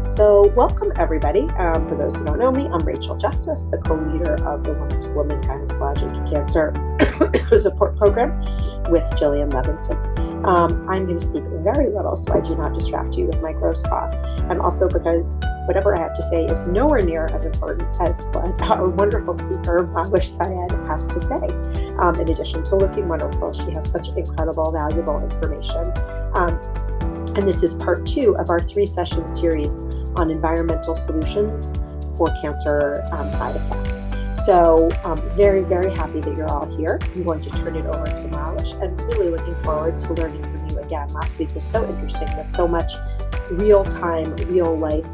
So welcome everybody. For those who don't know me, I'm Rachel Justice, the co-leader of the Woman to Woman Gynecologic Cancer Support Program with Jillian Levinson. I'm going to speak very little so I do not distract you with my gross cough, and also because whatever I have to say is nowhere near as important as what our wonderful speaker, Mahwish Syed, has to say. In addition to looking wonderful, she has such incredible, valuable information. And this is part 2 of our 3-session series on environmental solutions for cancer side effects. So very, very happy that you're all here. I'm going to turn it over to Mahwish and really looking forward to learning from you again. Last week was so interesting with so much real-time, real-life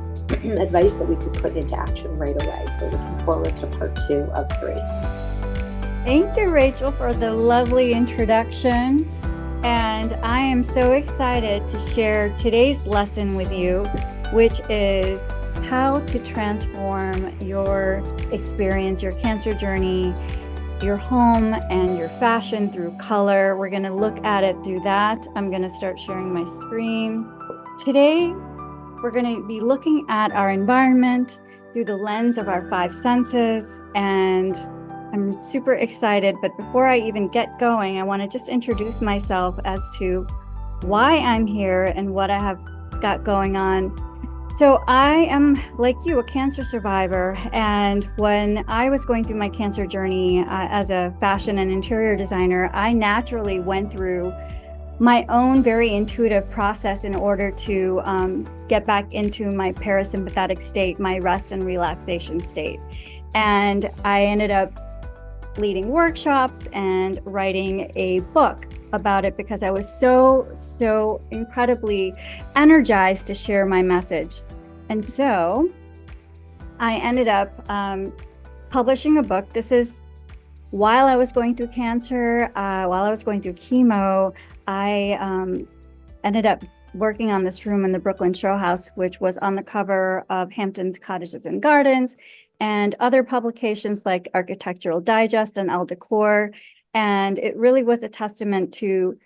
advice that we could put into action right away. So looking forward to part 2 of 3. Thank you, Rachel, for the lovely introduction. And I am so excited to share today's lesson with you, which is how to transform your experience, your cancer journey, your home, and your fashion through color. We're going to look at it through that. I'm going to start sharing my screen. Today, we're going to be looking at our environment through the lens of our 5 senses, and I'm super excited, but before I even get going, I want to just introduce myself as to why I'm here and what I have got going on. So I am, like you, a cancer survivor. And when I was going through my cancer journey as a fashion and interior designer, I naturally went through my own very intuitive process in order to get back into my parasympathetic state, my rest and relaxation state. And I ended up leading workshops and writing a book about it because I was so incredibly energized to share my message. And so I ended up publishing a book. This is while I was going through cancer, while I was going through chemo. I ended up working on this room in the Brooklyn Show House, which was on the cover of Hampton's Cottages and Gardens and other publications like Architectural Digest and Elle Decor. And it really was a testament to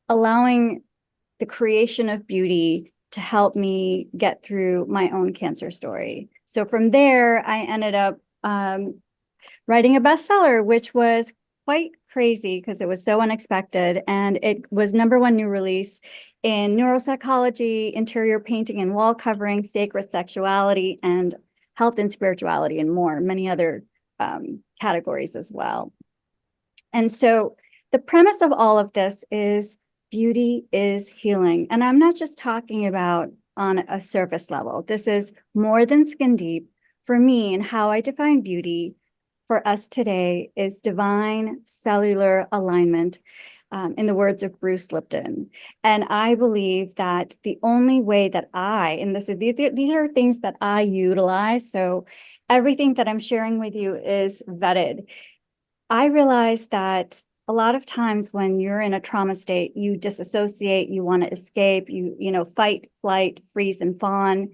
allowing the creation of beauty to help me get through my own cancer story. So from there, I ended up writing a bestseller, which was quite crazy because it was so unexpected. And it was #1 new release in neuropsychology, interior painting and wall covering, sacred sexuality, and health and spirituality, and more, many other categories as well. And so the premise of all of this is beauty is healing. And I'm not just talking about on a surface level. This is more than skin deep. For me, and how I define beauty for us today is divine cellular alignment, in the words of Bruce Lipton. And I believe that the only way that these are things that I utilize, so everything that I'm sharing with you is vetted. I realize that a lot of times when you're in a trauma state, you disassociate, you want to escape, you fight, flight, freeze, and fawn.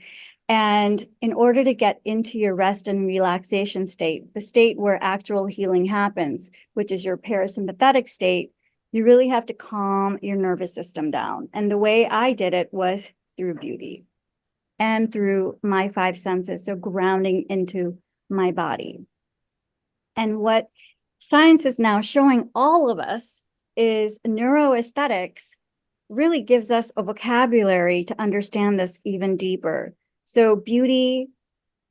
And in order to get into your rest and relaxation state, the state where actual healing happens, which is your parasympathetic state, you really have to calm your nervous system down. And the way I did it was through beauty and through my 5 senses, so grounding into my body. And what science is now showing all of us is neuroaesthetics really gives us a vocabulary to understand this even deeper. So beauty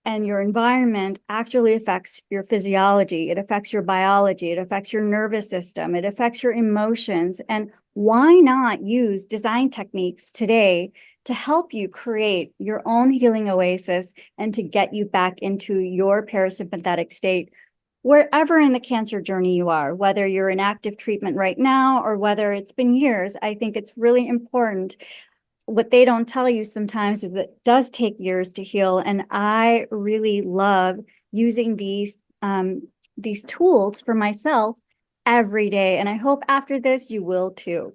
and your environment actually affects your physiology. It affects your biology. It affects your nervous system. It affects your emotions. And why not use design techniques today to help you create your own healing oasis and to get you back into your parasympathetic state, wherever in the cancer journey you are, whether you're in active treatment right now or whether it's been years. I think it's really important. What they don't tell you sometimes is it does take years to heal. And I really love using these tools for myself every day. And I hope after this, you will too.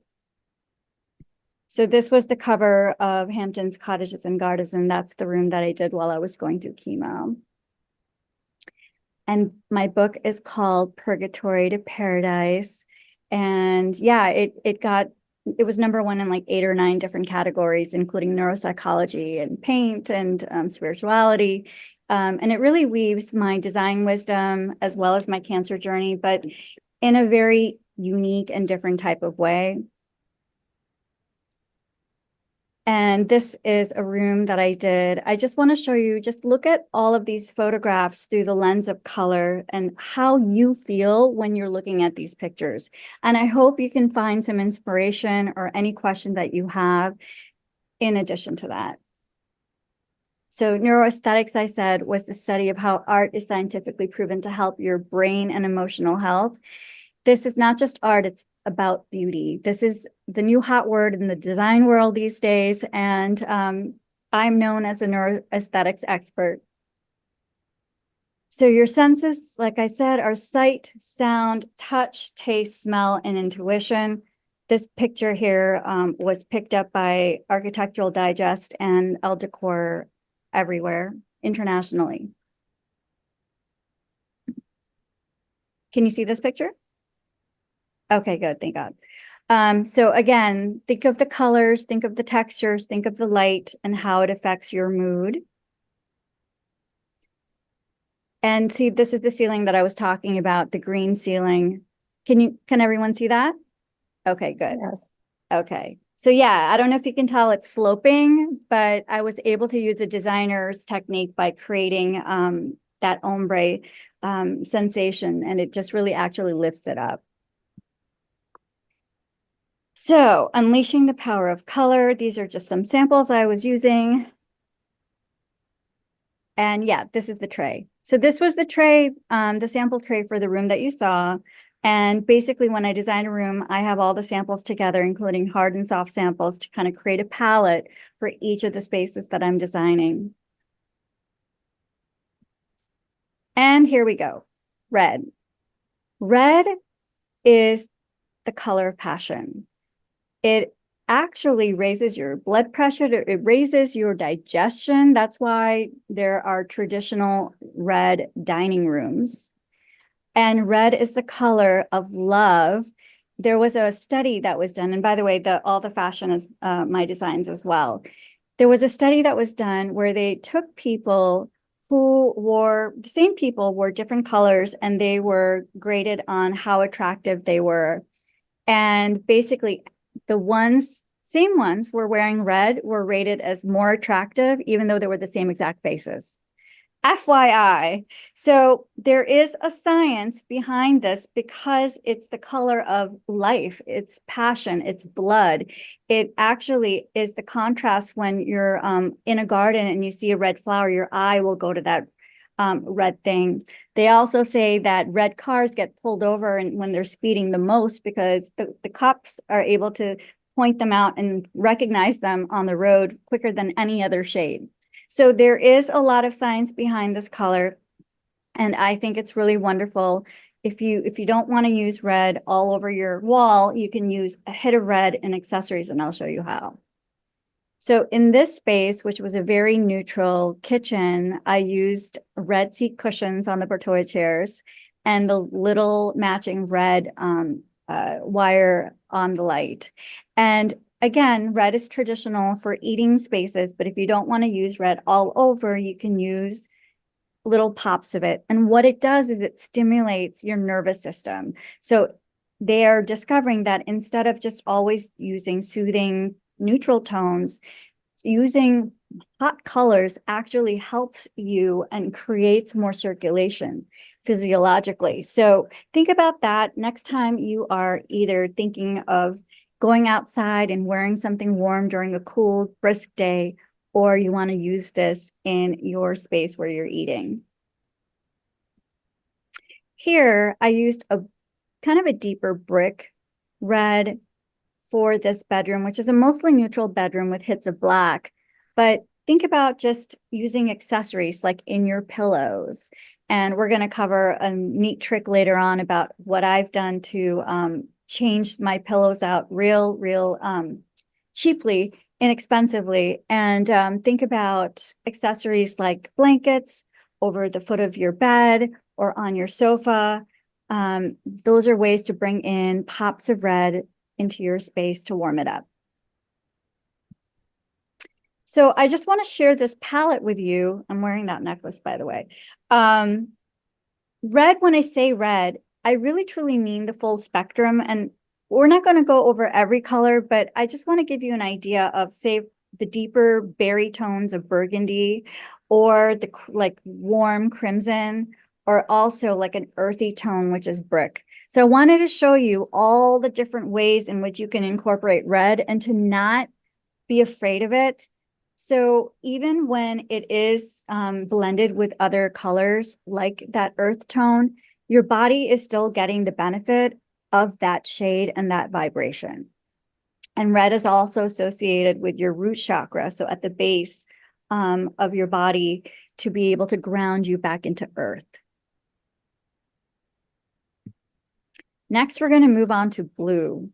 So this was the cover of Hampton's Cottages and Gardens, and that's the room that I did while I was going through chemo. And my book is called Purgatory to Paradise. And yeah, it got it was #1 in like 8 or 9 different categories, including neuropsychology and paint and spirituality. And it really weaves my design wisdom as well as my cancer journey, but in a very unique and different type of way. And this is a room that I did. I just want to show you, just look at all of these photographs through the lens of color and how you feel when you're looking at these pictures. And I hope you can find some inspiration or any question that you have in addition to that. So neuroaesthetics, I said, was the study of how art is scientifically proven to help your brain and emotional health. This is not just art, it's about beauty. This is the new hot word in the design world these days, and I'm known as a neuroaesthetics expert. So your senses, like I said, are sight, sound, touch, taste, smell, and intuition. This picture here was picked up by Architectural Digest and Elle Decor everywhere, internationally. Can you see this picture? Okay, good, thank God. So again, think of the colors, think of the textures, think of the light and how it affects your mood. And see, this is the ceiling that I was talking about, the green ceiling. Can everyone see that? Okay, good. Yes. Okay. So yeah, I don't know if you can tell it's sloping, but I was able to use a designer's technique by creating that ombre sensation, and it just really actually lifts it up. So unleashing the power of color. These are just some samples I was using. And yeah, this is the tray. So this was the tray, the sample tray for the room that you saw. And basically when I design a room, I have all the samples together, including hard and soft samples, to kind of create a palette for each of the spaces that I'm designing. And here we go. Red. Red is the color of passion. It actually raises your blood pressure. It raises your digestion. That's why there are traditional red dining rooms. And red is the color of love. There was a study that was done, and by the way, all the fashion is my designs as well. There was a study that was done where they took people who wore, the same people wore different colors, and they were graded on how attractive they were. And basically, the same ones were wearing red were rated as more attractive, even though they were the same exact faces. FYI. So there is a science behind this because it's the color of life, it's passion, it's blood. It actually is the contrast when you're in a garden and you see a red flower, your eye will go to that red thing. They also say that red cars get pulled over and when they're speeding the most because the cops are able to point them out and recognize them on the road quicker than any other shade. So there is a lot of science behind this color, and I think it's really wonderful. If you don't want to use red all over your wall, you can use a hit of red in accessories, and I'll show you how. So in this space, which was a very neutral kitchen, I used red seat cushions on the Bertoia chairs and the little matching red wire on the light. And again, red is traditional for eating spaces, but if you don't want to use red all over, you can use little pops of it. And what it does is it stimulates your nervous system. So they are discovering that instead of just always using soothing neutral tones, using hot colors actually helps you and creates more circulation physiologically. So think about that next time you are either thinking of going outside and wearing something warm during a cool, brisk day, or you want to use this in your space where you're eating. Here, I used a kind of a deeper brick red for this bedroom, which is a mostly neutral bedroom with hits of black. But think about just using accessories like in your pillows. And we're going to cover a neat trick later on about what I've done to change my pillows out real cheaply, inexpensively. And think about accessories like blankets over the foot of your bed or on your sofa. Those are ways to bring in pops of red into your space to warm it up. So I just want to share this palette with you. I'm wearing that necklace, by the way. Red, when I say red, I really truly mean the full spectrum. And we're not going to go over every color, but I just want to give you an idea of, say, the deeper berry tones of burgundy, or the like warm crimson, or also like an earthy tone, which is brick. So I wanted to show you all the different ways in which you can incorporate red and to not be afraid of it. So even when it is blended with other colors like that earth tone, your body is still getting the benefit of that shade and that vibration. And red is also associated with your root chakra, so at the base of your body, to be able to ground you back into earth. Next, we're going to move on to blue.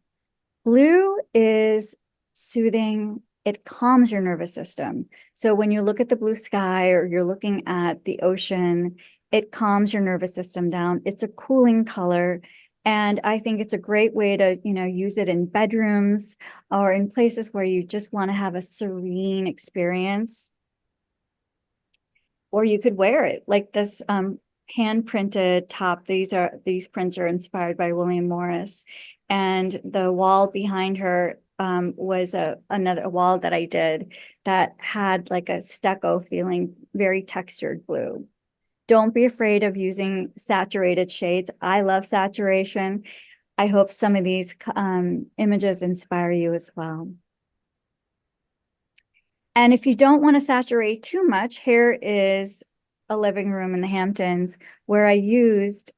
Blue is soothing. It calms your nervous system. So when you look at the blue sky or you're looking at the ocean, it calms your nervous system down. It's a cooling color. And I think it's a great way to, use it in bedrooms or in places where you just want to have a serene experience. Or you could wear it like this hand printed top. These prints are inspired by William Morris. And the wall behind her was another wall that I did that had like a stucco feeling, very textured blue. Don't be afraid of using saturated shades. I love saturation. I hope some of these images inspire you as well. And if you don't want to saturate too much, here is a living room in the Hamptons where I used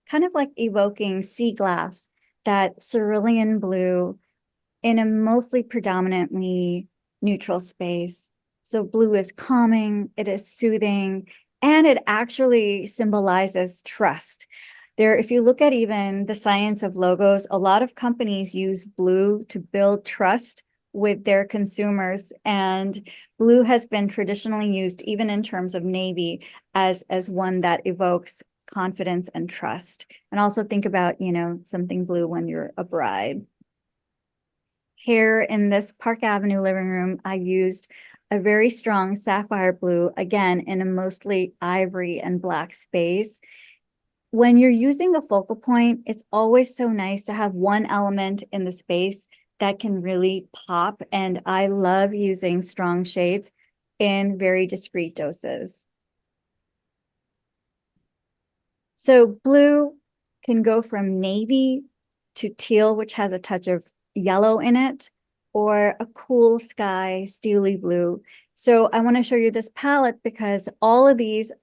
kind of like evoking sea glass, that cerulean blue, in a mostly predominantly neutral space. So blue is calming, it is soothing, and it actually symbolizes trust. If you look at even the science of logos, a lot of companies use blue to build trust with their consumers, and blue has been traditionally used even in terms of navy as one that evokes confidence and trust. And also think about, something blue when you're a bride. Here in this Park Avenue living room, I used a very strong sapphire blue, again, in a mostly ivory and black space. When you're using the focal point, it's always so nice to have one element in the space that can really pop. And I love using strong shades in very discreet doses. So blue can go from navy to teal, which has a touch of yellow in it, or a cool sky, steely blue. So I want to show you this palette because all of these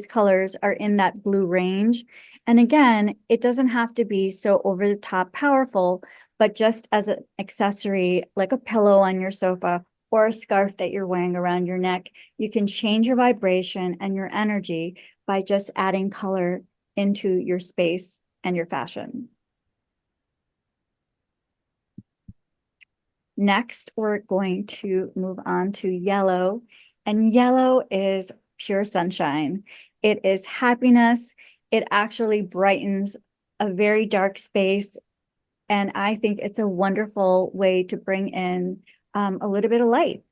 colors are in that blue range. And again, it doesn't have to be so over the top powerful, but just as an accessory, like a pillow on your sofa or a scarf that you're wearing around your neck, you can change your vibration and your energy by just adding color into your space and your fashion. Next, we're going to move on to yellow, and yellow is pure sunshine. It is happiness. It actually brightens a very dark space. And I think it's a wonderful way to bring in a little bit of light.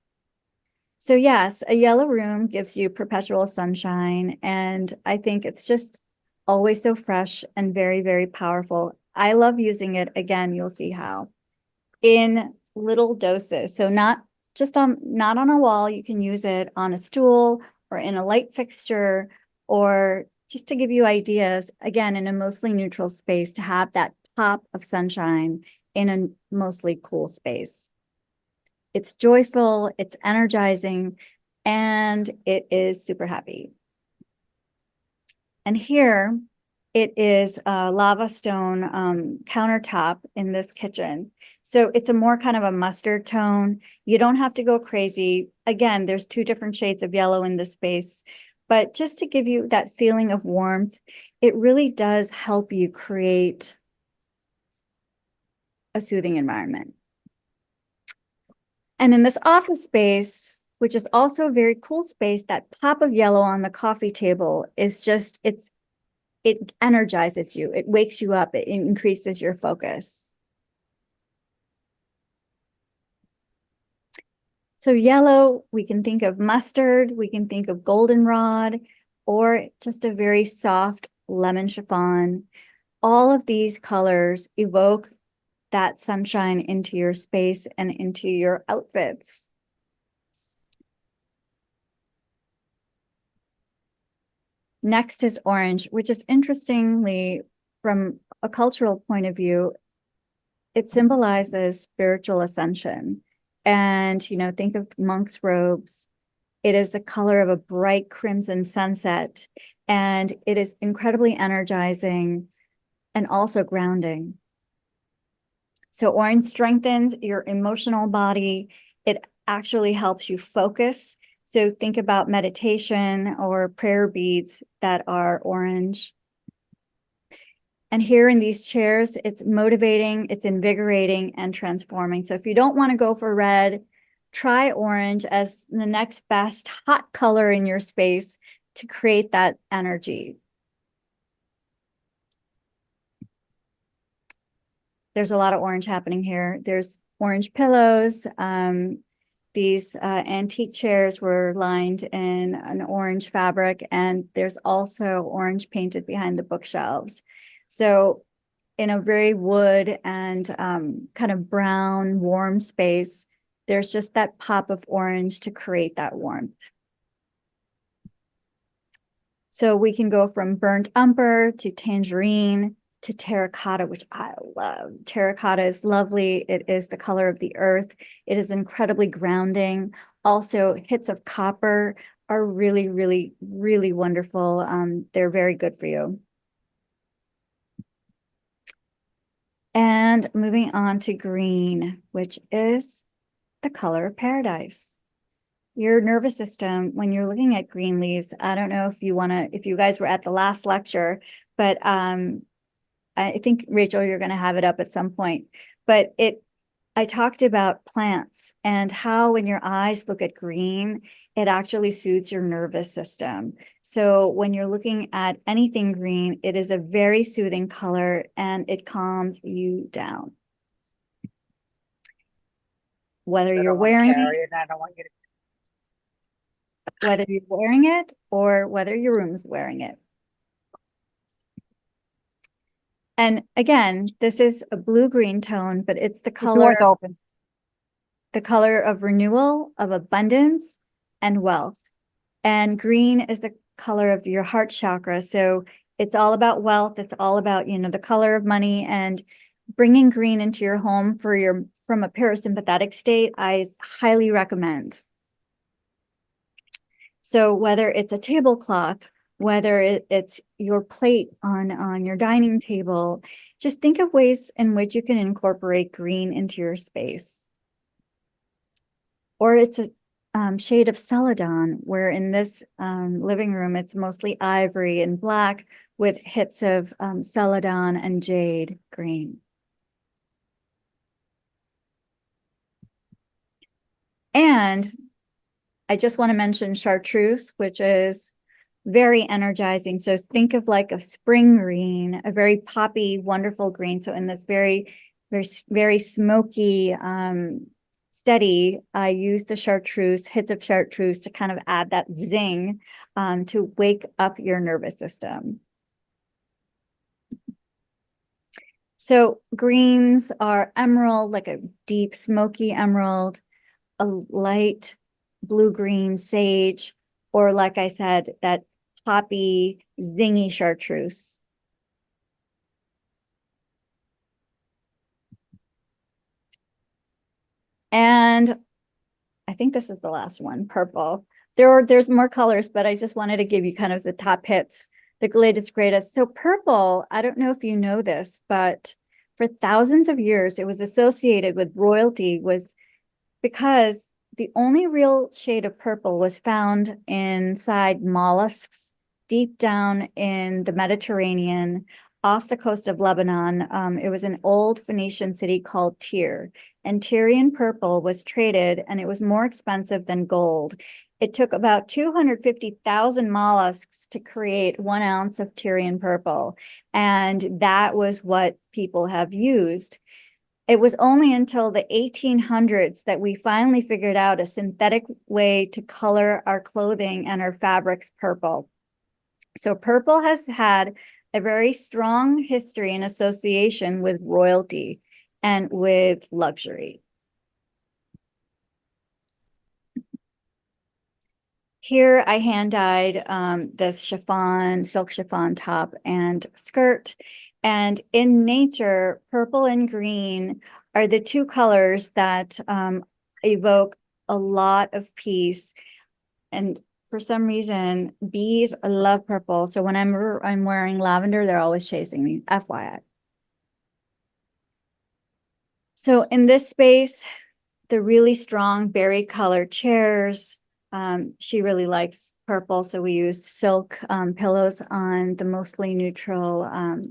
So yes, a yellow room gives you perpetual sunshine. And I think it's just always so fresh and very, very powerful. I love using it. Again, you'll see how. In little doses. So not on a wall. You can use it on a stool or in a light fixture, or just to give you ideas, again, in a mostly neutral space, to have that pop of sunshine in a mostly cool space. It's joyful, it's energizing, and it is super happy. And here it is a lava stone countertop in this kitchen. So it's a more kind of a mustard tone. You don't have to go crazy. Again, there's two different shades of yellow in this space, but just to give you that feeling of warmth, it really does help you create a soothing environment. And in this office space, which is also a very cool space, that pop of yellow on the coffee table is just, it energizes you. It wakes you up. It increases your focus. So yellow, we can think of mustard, we can think of goldenrod, or just a very soft lemon chiffon. All of these colors evoke that sunshine into your space and into your outfits. Next is orange, which is interestingly, from a cultural point of view, it symbolizes spiritual ascension. And, you know, think of monks' robes. It is the color of a bright crimson sunset, and it is incredibly energizing and also grounding. So orange strengthens your emotional body. It actually helps you focus. So think about meditation or prayer beads that are orange. And here in these chairs, it's motivating, it's invigorating, and transforming. So if you don't want to go for red, try orange as the next best hot color in your space to create that energy. There's a lot of orange happening here. There's orange pillows. These antique chairs were lined in an orange fabric, and there's also orange painted behind the bookshelves. So in a very wood and kind of brown, warm space, there's just that pop of orange to create that warmth. So we can go from burnt umber to tangerine to terracotta, which I love. Terracotta is lovely. It is the color of the earth. It is incredibly grounding. Also, hits of copper are really, really, really wonderful. They're very good for you. And moving on to green, which is the color of paradise. Your nervous system, when you're looking at green leaves, I don't know if you guys were at the last lecture, but I think, Rachel, you're going to have it up at some point. But I talked about plants and how when your eyes look at green, it actually soothes your nervous system. So when you're looking at anything green, it is a very soothing color and it calms you down. Whether you're wearing it, I don't want you to. whether you're wearing it or whether your room's wearing it. And again, this is a blue-green tone, but it's the color. The door's open. The color of renewal, of abundance, and wealth. And green is the color of your heart chakra. So it's all about wealth. It's all about, you know, the color of money, and bringing green into your home from a parasympathetic state, I highly recommend. So whether it's a tablecloth, whether it's your plate on your dining table, just think of ways in which you can incorporate green into your space. Or it's a shade of celadon, where in this living room, it's mostly ivory and black with hits of celadon and jade green. And I just want to mention Chartreuse, which is very energizing. So think of like a spring green, a very poppy, wonderful green. So in this very, very, very smoky, steady, I use the Chartreuse, hits of Chartreuse to kind of add that zing to wake up your nervous system. So greens are emerald, like a deep smoky emerald, a light blue-green sage, or like I said, that poppy, zingy Chartreuse. And I think this is the last one, purple. There's more colors, but I just wanted to give you kind of the top hits, the latest, greatest. So purple, I don't know if you know this, but for thousands of years, it was associated with royalty, was because the only real shade of purple was found inside mollusks deep down in the Mediterranean off the coast of Lebanon. It was an old Phoenician city called Tyre, and Tyrian purple was traded, and it was more expensive than gold. It took about 250,000 mollusks to create 1 ounce of Tyrian purple, and that was what people have used. It was only until the 1800s that we finally figured out a synthetic way to color our clothing and our fabrics purple. So purple has had a very strong history and association with royalty and with luxury. Here I hand dyed this silk chiffon top and skirt. And in nature, purple and green are the two colors that evoke a lot of peace. And for some reason, bees love purple. So when I'm wearing lavender, they're always chasing me, FYI. So in this space, the really strong berry colored chairs, she really likes purple, so we used silk pillows on the mostly neutral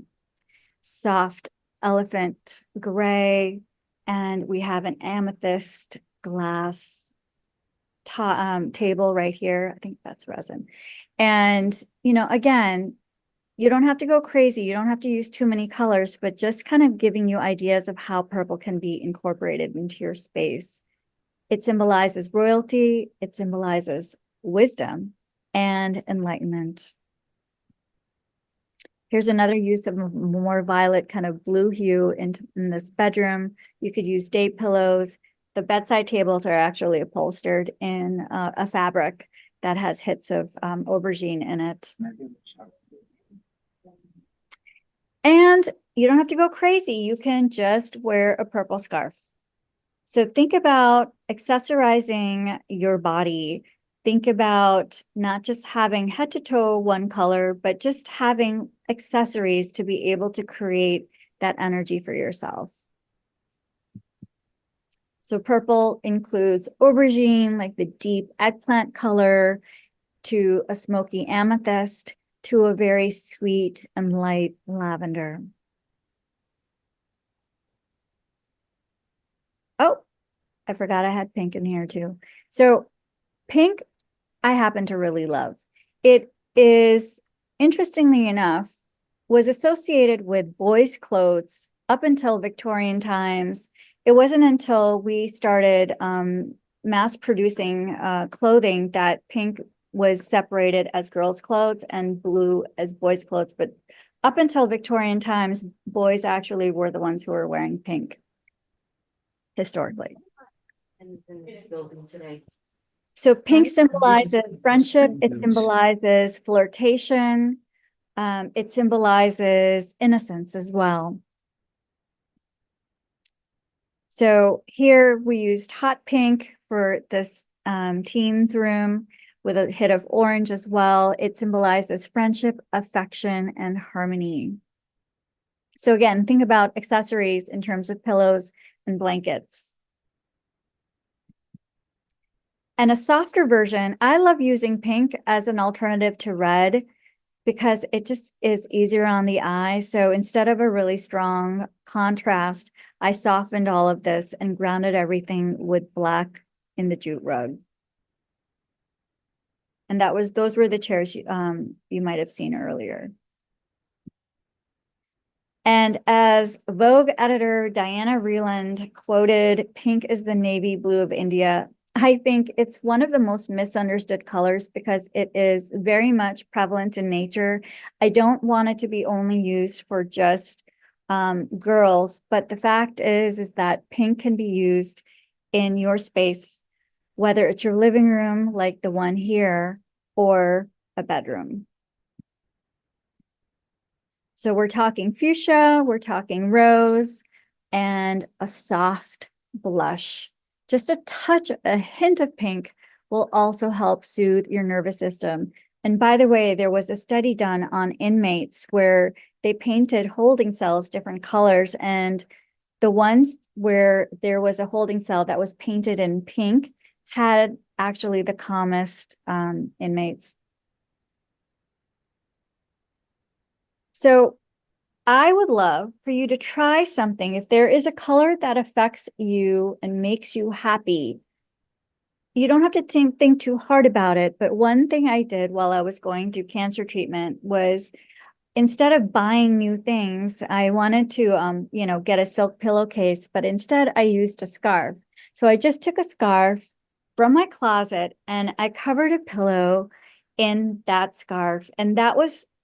soft elephant gray, and we have an amethyst glass table right here. I think that's resin. And, you know, again, you don't have to go crazy. You don't have to use too many colors, but just kind of giving you ideas of how purple can be incorporated into your space. It symbolizes royalty, it symbolizes wisdom and enlightenment. Here's another use of a more violet kind of blue hue in this bedroom. You could use day pillows. The bedside tables are actually upholstered in a fabric that has hits of aubergine in it. And you don't have to go crazy. You can just wear a purple scarf. So think about accessorizing your body. Think about not just having head to toe one color, but just having accessories to be able to create that energy for yourself. So purple includes aubergine, like the deep eggplant color, to a smoky amethyst, to a very sweet and light lavender. Oh, I forgot I had pink in here too. So pink, I happen to really love. It is, interestingly enough, was associated with boys' clothes up until Victorian times. It wasn't until we started mass producing clothing that pink was separated as girls' clothes and blue as boys' clothes. But up until Victorian times, boys actually were the ones who were wearing pink historically. In this building today. So pink symbolizes friendship. It symbolizes flirtation. It symbolizes innocence as well. So here we used hot pink for this teens room with a hit of orange as well. It symbolizes friendship, affection, and harmony. So again, think about accessories in terms of pillows and blankets. And a softer version, I love using pink as an alternative to red because it just is easier on the eye. So instead of a really strong contrast, I softened all of this and grounded everything with black in the jute rug. And those were the chairs you might have seen earlier. And as Vogue editor Diana Vreeland quoted, "Pink is the navy blue of India." I think it's one of the most misunderstood colors because it is very much prevalent in nature. I don't want it to be only used for just girls, but the fact is that pink can be used in your space, whether it's your living room, like the one here, or a bedroom. So we're talking fuchsia, we're talking rose, and a soft blush. Just a touch, a hint of pink will also help soothe your nervous system. And by the way, there was a study done on inmates where they painted holding cells different colors, and the ones where there was a holding cell that was painted in pink had actually the calmest inmates. So I would love for you to try something. If there is a color that affects you and makes you happy, you don't have to think too hard about it. But one thing I did while I was going through cancer treatment was instead of buying new things, I wanted to, get a silk pillowcase, but instead I used a scarf. So I just took a scarf from my closet and I covered a pillow in that scarf. And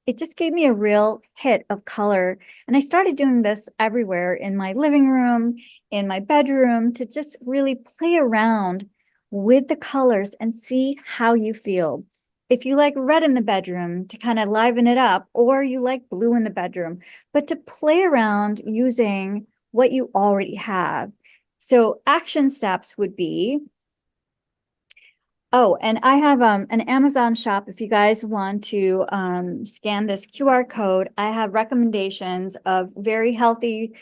it just gave me a real hit of color. And I started doing this everywhere in my living room, in my bedroom, to just really play around with the colors and see how you feel. If you like red in the bedroom, to kind of liven it up, or you like blue in the bedroom, but to play around using what you already have. So action steps would be, oh, and I have an Amazon shop. If you guys want to scan this QR code, I have recommendations of very healthy,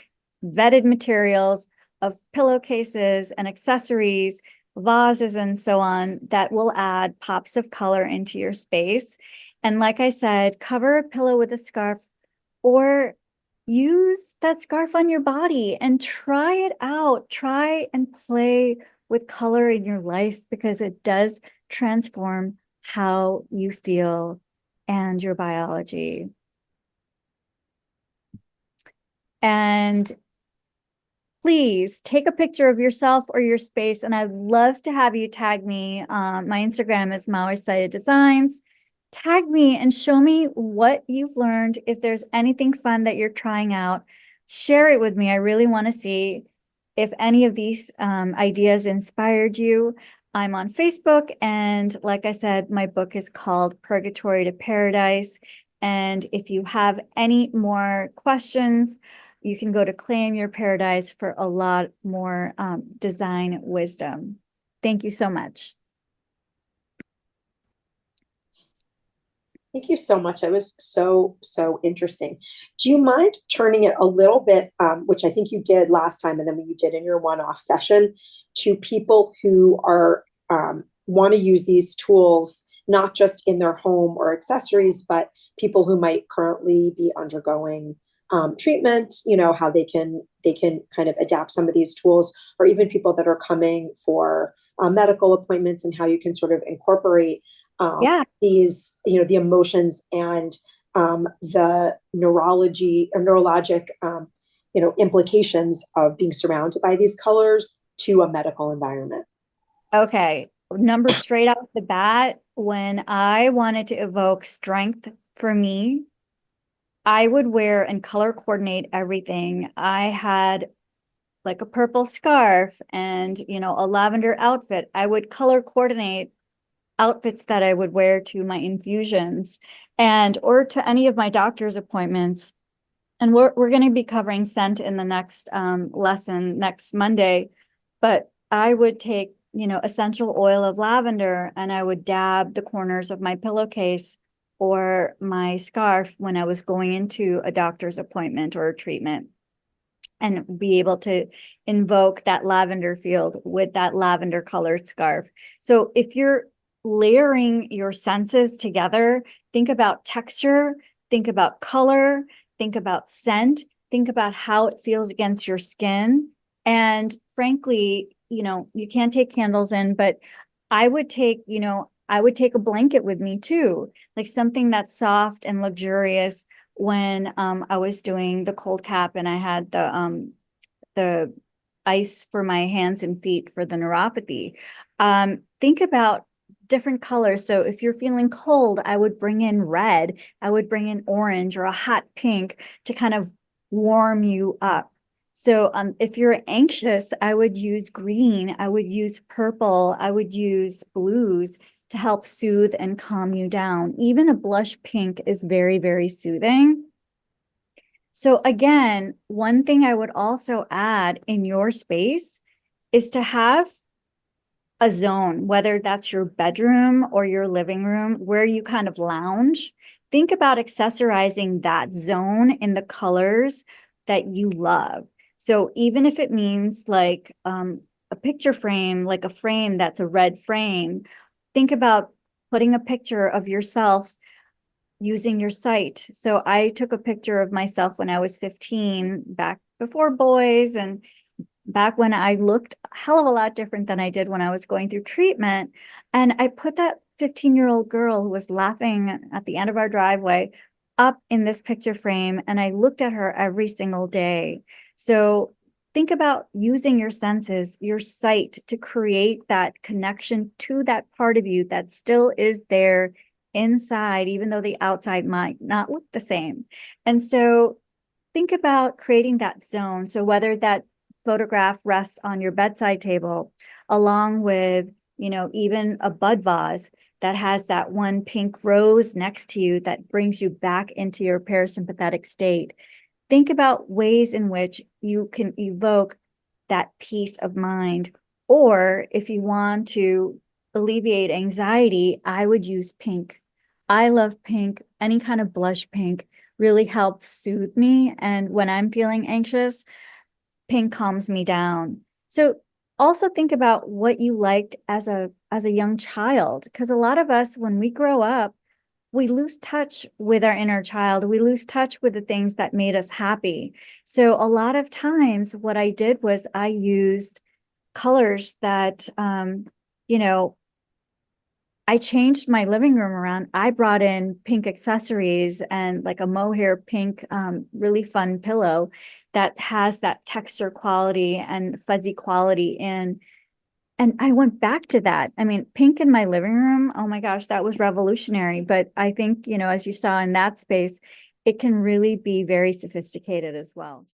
vetted materials, of pillowcases and accessories, vases, and so on, that will add pops of color into your space. And like I said, cover a pillow with a scarf, or use that scarf on your body and try it out. Try and play with color in your life, because it does transform how you feel and your biology. And please take a picture of yourself or your space, and I'd love to have you tag me. My Instagram is Mahwish Syed Designs. Tag me and show me what you've learned. If there's anything fun that you're trying out, share it with me. I really want to see if any of these ideas inspired you. I'm on Facebook, and like I said, my book is called Purgatory to Paradise. And if you have any more questions, you can go to Claim Your Paradise for a lot more design wisdom. Thank you so much. Thank you so much. That was so interesting. Do you mind turning it a little bit, which I think you did last time, and then you did in your one-off session, to people who are want to use these tools, not just in their home or accessories, but people who might currently be undergoing treatment, how they can kind of adapt some of these tools, or even people that are coming for medical appointments, and how you can sort of incorporate these, the emotions and the neurologic, implications of being surrounded by these colors to a medical environment. Okay. Number straight off the bat, when I wanted to evoke strength for me, I would wear and color coordinate everything. I had like a purple scarf and, a lavender outfit. I would color coordinate outfits that I would wear to my infusions or to any of my doctor's appointments. And we're going to be covering scent in the next lesson next Monday. But I would take, essential oil of lavender, and I would dab the corners of my pillowcase or my scarf when I was going into a doctor's appointment or a treatment, and be able to invoke that lavender field with that lavender colored scarf. So if you're layering your senses together, think about texture, think about color, think about scent, think about how it feels against your skin. And frankly, you can't take candles in, but I would take a blanket with me too, like something that's soft and luxurious. When I was doing the cold cap and I had the ice for my hands and feet for the neuropathy, think about different colors. So if you're feeling cold, I would bring in red, I would bring in orange or a hot pink to kind of warm you up. So if you're anxious, I would use green, I would use purple, I would use blues to help soothe and calm you down. Even a blush pink is very, very soothing. So again, one thing I would also add in your space is to have a zone, whether that's your bedroom or your living room, where you kind of lounge. Think about accessorizing that zone in the colors that you love. So even if it means like a picture frame, like a frame that's a red frame, think about putting a picture of yourself using your sight. So I took a picture of myself when I was 15, back before boys, and back when I looked a hell of a lot different than I did when I was going through treatment. And I put that 15-year-old girl who was laughing at the end of our driveway up in this picture frame and I looked at her every single day. So think about using your senses, your sight, to create that connection to that part of you that still is there inside, even though the outside might not look the same. And so think about creating that zone. So whether that photograph rests on your bedside table, along with, even a bud vase that has that one pink rose next to you that brings you back into your parasympathetic state. Think about ways in which you can evoke that peace of mind. Or if you want to alleviate anxiety, I would use pink. I love pink. Any kind of blush pink really helps soothe me. And when I'm feeling anxious, pink calms me down. So also think about what you liked as a young child, because a lot of us, when we grow up, we lose touch with our inner child. We lose touch with the things that made us happy. So a lot of times what I did was I used colors that, I changed my living room around. I brought in pink accessories and like a mohair pink, really fun pillow that has that texture quality and fuzzy quality in. And I went back to that. I mean, pink in my living room, oh my gosh, that was revolutionary. But I think, as you saw in that space, it can really be very sophisticated as well.